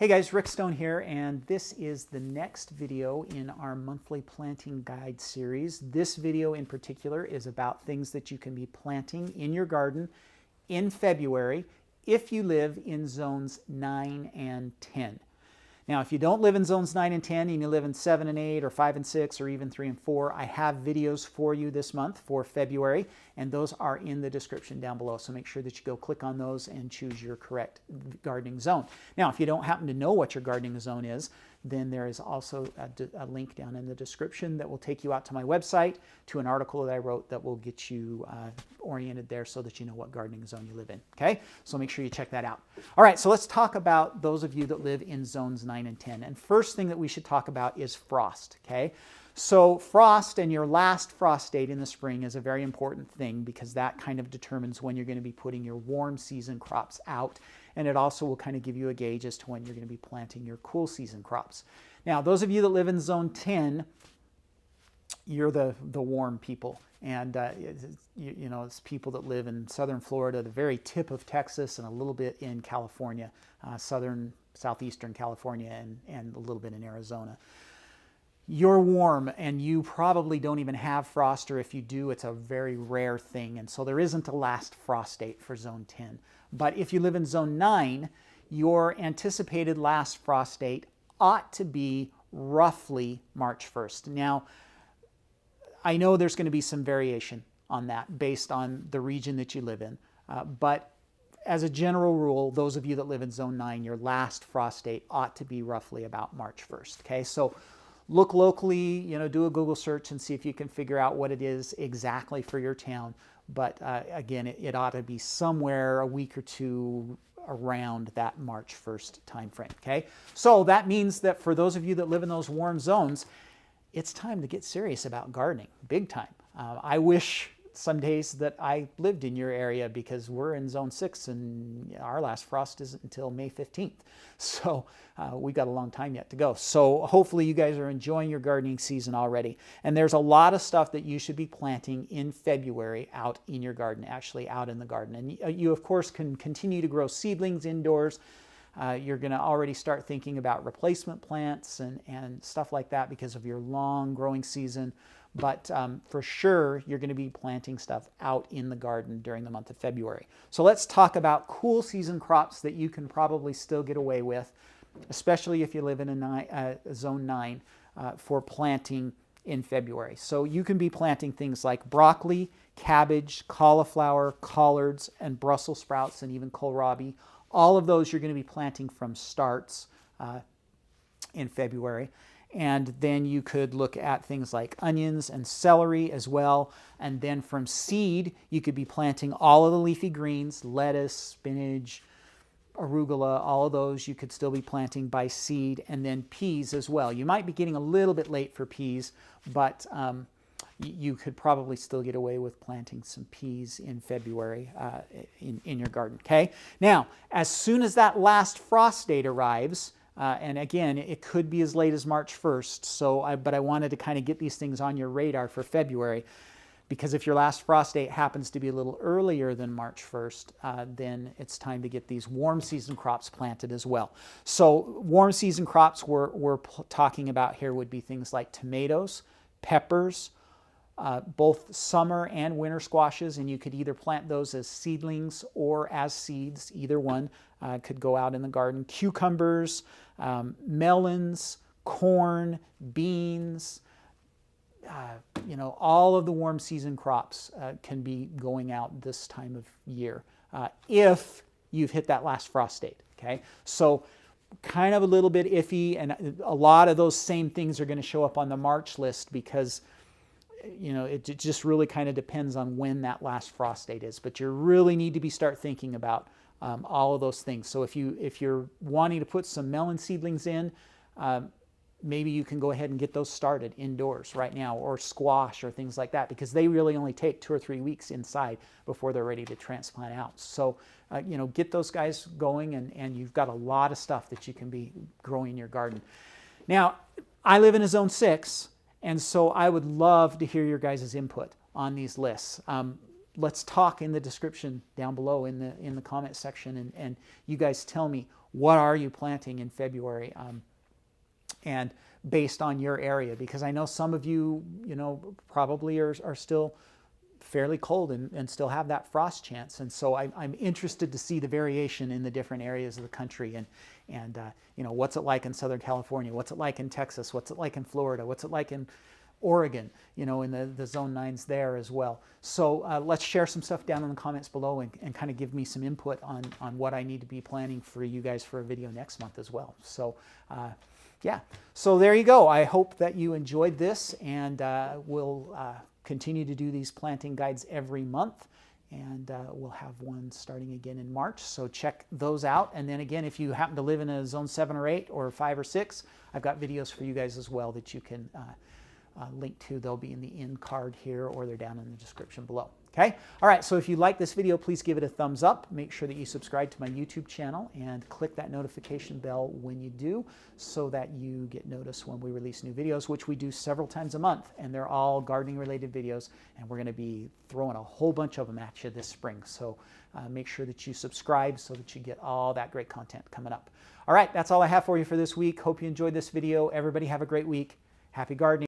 Hey guys, Rick Stone here, and this is the next video in our monthly planting guide series. This video in particular is about things that you can be planting in your garden in February if you live in zones 9 and 10. Now, if you don't live in zones 9 and 10 and you live in 7 and 8 or 5 and 6 or even 3 and 4, I have videos for you this month for February, and those are in the description down below. So make sure that you go click on those and choose your correct gardening zone. Now, if you don't happen to know what your gardening zone is, then there is also a link down in the description that will take you out to my website, to an article that I wrote that will get you oriented there so that you know what gardening zone you live in, okay? So make sure you check that out. All right, so let's talk about those of you that live in zones 9 and 10. And first thing that we should talk about is frost, okay? So frost and your last frost date in the spring is a very important thing because that kind of determines when you're going to be putting your warm season crops out. And it also will kind of give you a gauge as to when you're going to be planting your cool season crops. Now, those of you that live in zone 10, you're the warm people. And, you know, it's people that live in southern Florida, the very tip of Texas, and a little bit in California, southeastern California, and a little bit in Arizona. You're warm, and you probably don't even have frost, or if you do, it's a very rare thing. And so there isn't a last frost date for zone 10. But if you live in zone 9, your anticipated last frost date ought to be roughly March 1st. Now, I know there's going to be some variation on that based on the region that you live in. But as a general rule, those of you that live in zone 9, your last frost date ought to be roughly about March 1st. Okay, so look locally, you know, do a Google search and see if you can figure out what it is exactly for your town. But again, it ought to be somewhere a week or two around that March 1st time frame, okay? So that means that for those of you that live in those warm zones, it's time to get serious about gardening, big time. I wish some days that I lived in your area because we're in zone 6 and our last frost isn't until May 15th. So we got a long time yet to go. So hopefully you guys are enjoying your gardening season already. And there's a lot of stuff that you should be planting in February out in your garden, actually out in the garden. And you of course can continue to grow seedlings indoors. You're going to already start thinking about replacement plants and stuff like that because of your long growing season. But for sure, you're going to be planting stuff out in the garden during the month of February. So let's talk about cool season crops that you can probably still get away with, especially if you live in a zone 9 for planting in February. So you can be planting things like broccoli, cabbage, cauliflower, collards, and Brussels sprouts, and even kohlrabi. All of those you're going to be planting from starts in February. And then you could look at things like onions and celery as well. And then from seed, you could be planting all of the leafy greens, lettuce, spinach, arugula, all of those you could still be planting by seed, and then peas as well. You might be getting a little bit late for peas, but you could probably still get away with planting some peas in February in your garden, okay? Now, as soon as that last frost date arrives, and again, it could be as late as March 1st, but I wanted to kind of get these things on your radar for February, because if your last frost date happens to be a little earlier than March 1st, then it's time to get these warm season crops planted as well. So warm season crops we're talking about here would be things like tomatoes, peppers, both summer and winter squashes, and you could either plant those as seedlings or as seeds. Either one could go out in the garden. Cucumbers, melons, corn, beans, you know, all of the warm season crops can be going out this time of year if you've hit that last frost date, okay? So kind of a little bit iffy, and a lot of those same things are going to show up on the March list because you know, it just really kind of depends on when that last frost date is. But you really need to start thinking about all of those things. So if you're wanting to put some melon seedlings in, maybe you can go ahead and get those started indoors right now, or squash or things like that, because they really only take 2 or 3 weeks inside before they're ready to transplant out. So you know, get those guys going, and you've got a lot of stuff that you can be growing in your garden. Now, I live in a zone 6. And so I would love to hear your guys' input on these lists. Let's talk in the description down below in the comment section, and you guys tell me what are you planting in February? And based on your area, because I know some of you, probably are still fairly cold and still have that frost chance. And so I'm interested to see the variation in the different areas of the country, and what's it like in Southern California, what's it like in Texas, what's it like in Florida, what's it like in Oregon, in the zone 9s there as well. So let's share some stuff down in the comments below and kind of give me some input on what I need to be planning for you guys for a video next month as well. So yeah, so there you go. I hope that you enjoyed this, and we'll continue to do these planting guides every month, and we'll have one starting again in March, so check those out. And then again, if you happen to live in a zone 7 or 8 or 5 or 6, I've got videos for you guys as well that you can link to. They'll be in the end card here, or they're down in the description below. Okay? All right, so if you like this video, please give it a thumbs up. Make sure that you subscribe to my YouTube channel and click that notification bell when you do, so that you get notice when we release new videos, which we do several times a month, and they're all gardening related videos, and we're going to be throwing a whole bunch of them at you this spring. So make sure that you subscribe so that you get all that great content coming up. All right, that's all I have for you for this week. Hope you enjoyed this video. Everybody have a great week. Happy gardening.